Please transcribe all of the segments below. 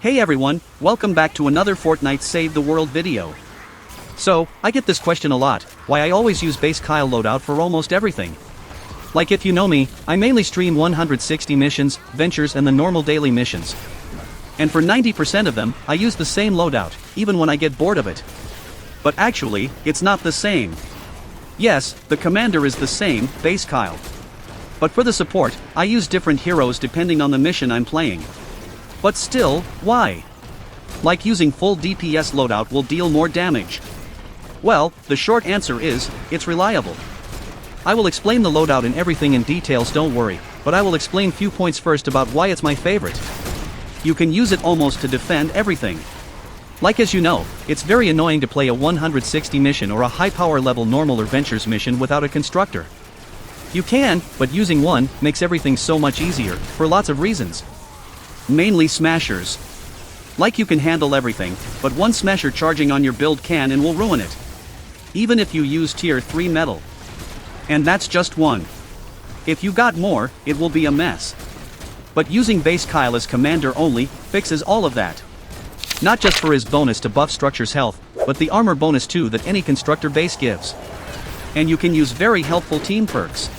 Hey everyone, welcome back to another Fortnite Save the World video. So, I get this question a lot, why I always use base Kyle loadout for almost everything. Like if you know me, I mainly stream 160 missions, ventures and the normal daily missions. And for 90% of them, I use the same loadout, even when I get bored of it. But actually, it's not the same. Yes, the commander is the same, base Kyle. But for the support, I use different heroes depending on the mission I'm playing. But still, why? Like using full DPS loadout will deal more damage. Well, the short answer is, it's reliable. I will explain the loadout and everything in details, don't worry, but I will explain few points first about why it's my favorite. You can use it almost to defend everything. Like as you know, it's very annoying to play a 160 mission or a high power level normal or ventures mission without a constructor. You can, but using one makes everything so much easier, for lots of reasons. Mainly smashers. Like you can handle everything, but one smasher charging on your build can and will ruin it. Even if you use tier 3 metal. And that's just one. If you got more, it will be a mess. But using base Kyle as commander only, fixes all of that. Not just for his bonus to buff structure's health, but the armor bonus too that any constructor base gives. And you can use very helpful team perks.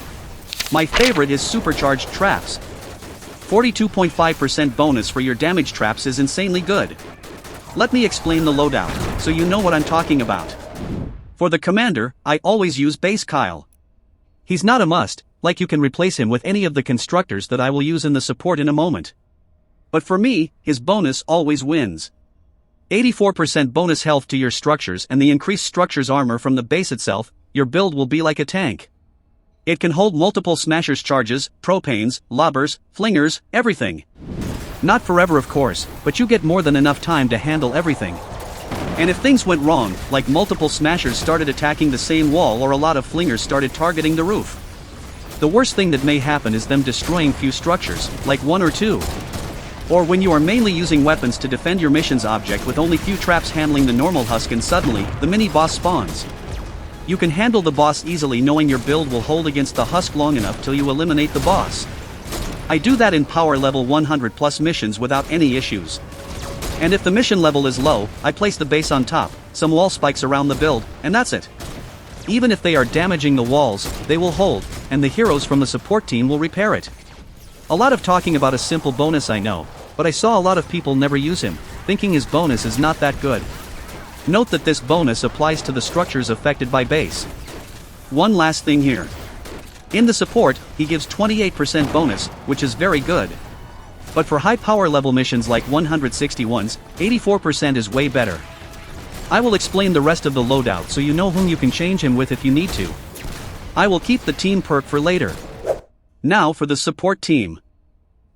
My favorite is Supercharged traps. 42.5% bonus for your damage traps is insanely good. Let me explain the loadout, so you know what I'm talking about. For the commander, I always use base Kyle. He's not a must, like you can replace him with any of the constructors that I will use in the support in a moment. But for me, his bonus always wins. 84% bonus health to your structures and the increased structure's armor from the base itself, your build will be like a tank. It can hold multiple smashers charges, propanes, lobbers, flingers, everything. Not forever of course, but you get more than enough time to handle everything. And if things went wrong, like multiple smashers started attacking the same wall or a lot of flingers started targeting the roof. The worst thing that may happen is them destroying few structures, like one or two. Or when you are mainly using weapons to defend your mission's object with only few traps handling the normal husk and suddenly, the mini-boss spawns. You can handle the boss easily knowing your build will hold against the husk long enough till you eliminate the boss. I do that in power level 100 plus missions without any issues. And if the mission level is low, I place the base on top, some wall spikes around the build, and that's it. Even if they are damaging the walls, they will hold, and the heroes from the support team will repair it. A lot of talking about a simple bonus I know, but I saw a lot of people never use him, thinking his bonus is not that good. Note that this bonus applies to the structures affected by base. One last thing here. In the support, he gives 28% bonus, which is very good. But for high power level missions like 161s, 84% is way better. I will explain the rest of the loadout so you know whom you can change him with if you need to. I will keep the team perk for later. Now for the support team.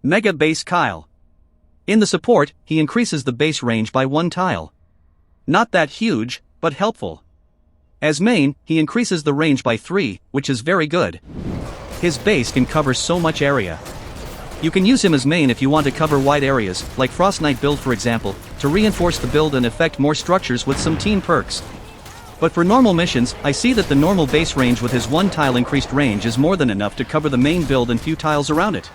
Mega Base Kyle. In the support, he increases the base range by 1 tile. Not that huge, but helpful. As main, he increases the range by 3, which is very good. His base can cover so much area. You can use him as main if you want to cover wide areas, like Frost Knight build for example, to reinforce the build and affect more structures with some team perks. But for normal missions, I see that the normal base range with his 1 tile increased range is more than enough to cover the main build and few tiles around it.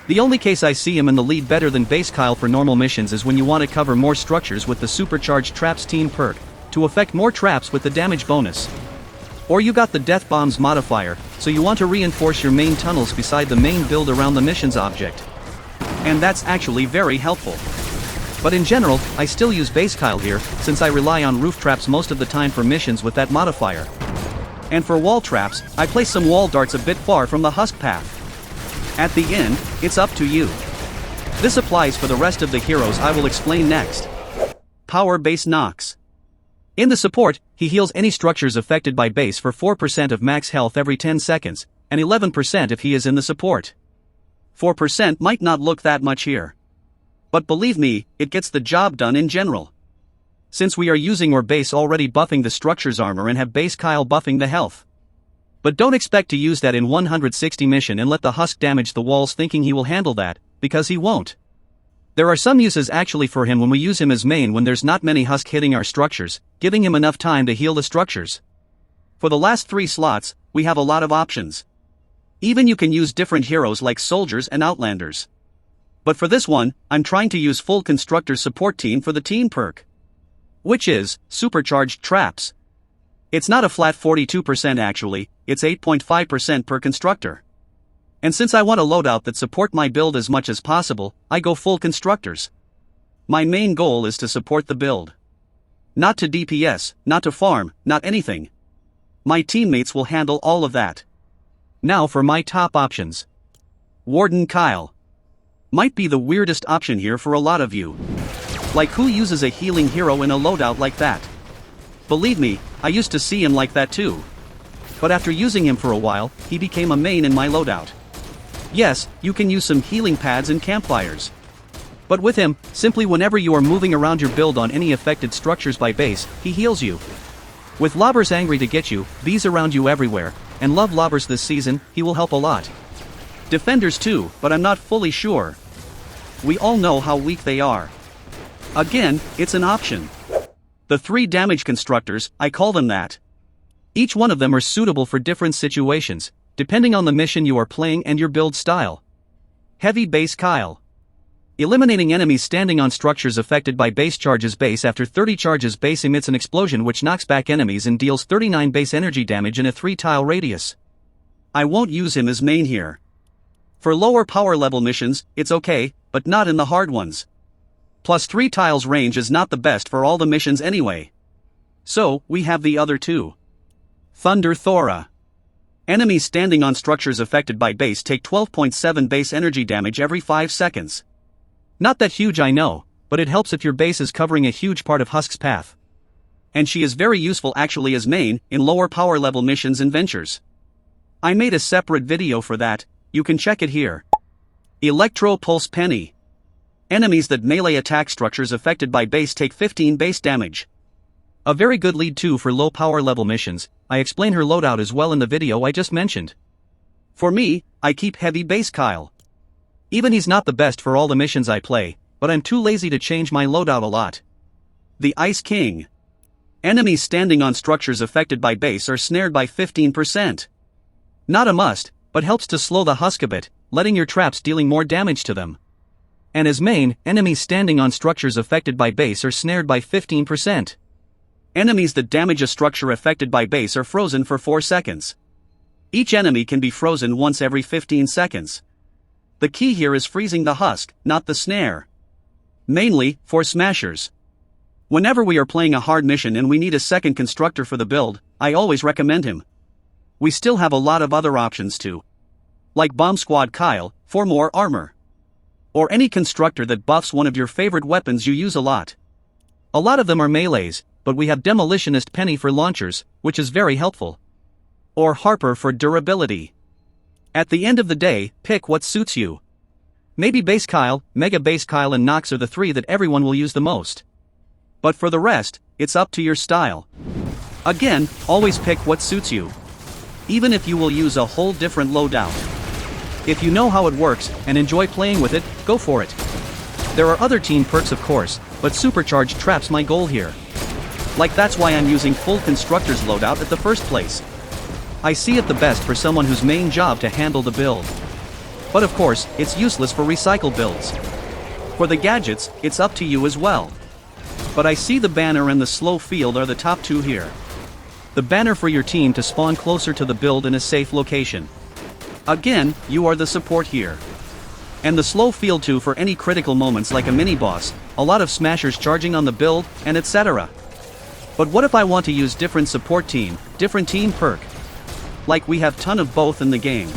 The only case I see him in the lead better than base Kyle for normal missions is when you want to cover more structures with the Supercharged traps team perk, to affect more traps with the damage bonus. Or you got the death bombs modifier, so you want to reinforce your main tunnels beside the main build around the mission's object. And that's actually very helpful. But in general, I still use base Kyle here, since I rely on roof traps most of the time for missions with that modifier. And for wall traps, I place some wall darts a bit far from the husk path. At the end, it's up to you. This applies for the rest of the heroes I will explain next. Power Base Nox. In the support, he heals any structures affected by base for 4% of max health every 10 seconds, and 11% if he is in the support. 4% might not look that much here. But believe me, it gets the job done in general. Since we are using our base already buffing the structure's armor and have base Kyle buffing the health. But don't expect to use that in 160 mission and let the husk damage the walls thinking he will handle that, because he won't. There are some uses actually for him when we use him as main when there's not many husk hitting our structures, giving him enough time to heal the structures. For the last 3 slots, we have a lot of options. Even you can use different heroes like soldiers and outlanders. But for this one, I'm trying to use full Constructor support team for the team perk, which is Supercharged traps. It's not a flat 42% actually, it's 8.5% per Constructor. And since I want a loadout that support my build as much as possible, I go full Constructors. My main goal is to support the build. Not to DPS, not to farm, not anything. My teammates will handle all of that. Now for my top options. Warden Kyle. Might be the weirdest option here for a lot of you. Like, who uses a healing hero in a loadout like that? Believe me, I used to see him like that too. But after using him for a while, he became a main in my loadout. Yes, you can use some healing pads and campfires. But with him, simply whenever you are moving around your build on any affected structures by base, he heals you. With lobbers angry to get you, bees around you everywhere, and love lobbers this season, he will help a lot. Defenders too, but I'm not fully sure. We all know how weak they are. Again, it's an option. The 3 damage constructors, I call them that. Each one of them are suitable for different situations, depending on the mission you are playing and your build style. Heavy base Kyle. Eliminating enemies standing on structures affected by base charges. Base after 30 charges, base emits an explosion which knocks back enemies and deals 39 base energy damage in a 3-tile radius. I won't use him as main here. For lower power level missions, it's okay, but not in the hard ones. Plus 3 tiles range is not the best for all the missions anyway. So, we have the other 2. Thunder Thora. Enemies standing on structures affected by base take 12.7 base energy damage every 5 seconds. Not that huge, I know, but it helps if your base is covering a huge part of Husk's path. And she is very useful actually as main in lower power level missions and ventures. I made a separate video for that, you can check it here. Electro Pulse Penny. Enemies that melee attack structures affected by base take 15 base damage. A very good lead too for low power level missions. I explain her loadout as well in the video I just mentioned. For me, I keep heavy base Kyle. Even he's not the best for all the missions I play, but I'm too lazy to change my loadout a lot. The Ice King. Enemies standing on structures affected by base are snared by 15%. Not a must, but helps to slow the husk a bit, letting your traps dealing more damage to them. And as main, enemies standing on structures affected by base are snared by 15%. Enemies that damage a structure affected by base are frozen for 4 seconds. Each enemy can be frozen once every 15 seconds. The key here is freezing the husk, not the snare. Mainly, for smashers. Whenever we are playing a hard mission and we need a second constructor for the build, I always recommend him. We still have a lot of other options too. Like Bomb Squad Kyle, for more armor. Or any constructor that buffs one of your favorite weapons you use a lot. A lot of them are melees, but we have Demolitionist Penny for launchers, which is very helpful. Or Harper for durability. At the end of the day, pick what suits you. Maybe Base Kyle, Mega Base Kyle and Nox are the 3 that everyone will use the most. But for the rest, it's up to your style. Again, always pick what suits you. Even if you will use a whole different loadout. If you know how it works, and enjoy playing with it, go for it. There are other team perks of course, but Supercharged traps my goal here. Like that's why I'm using full Constructor's loadout at the first place. I see it the best for someone whose main job to handle the build. But of course, it's useless for recycle builds. For the gadgets, it's up to you as well. But I see the banner and the slow field are the top 2 here. The banner for your team to spawn closer to the build in a safe location. Again, you are the support here. And the slow field too for any critical moments like a mini-boss, a lot of smashers charging on the build, and etc. But what if I want to use different support team, different team perk? Like we have ton of both in the game.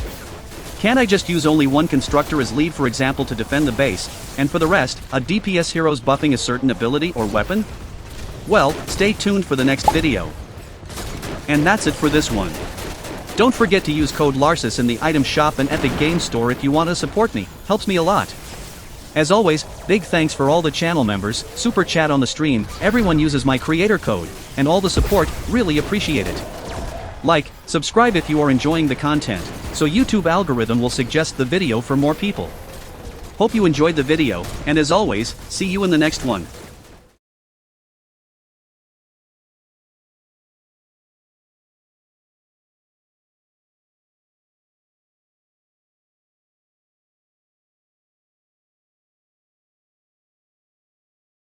Can't I just use only one constructor as lead for example to defend the base, and for the rest, a DPS heroes buffing a certain ability or weapon? Well, stay tuned for the next video. And that's it for this one. Don't forget to use code Larsis in the item shop and Epic Games Store if you want to support me, helps me a lot. As always, big thanks for all the channel members, super chat on the stream, everyone uses my creator code, and all the support, really appreciate it. Like, subscribe if you are enjoying the content, so YouTube algorithm will suggest the video for more people. Hope you enjoyed the video, and as always, see you in the next one.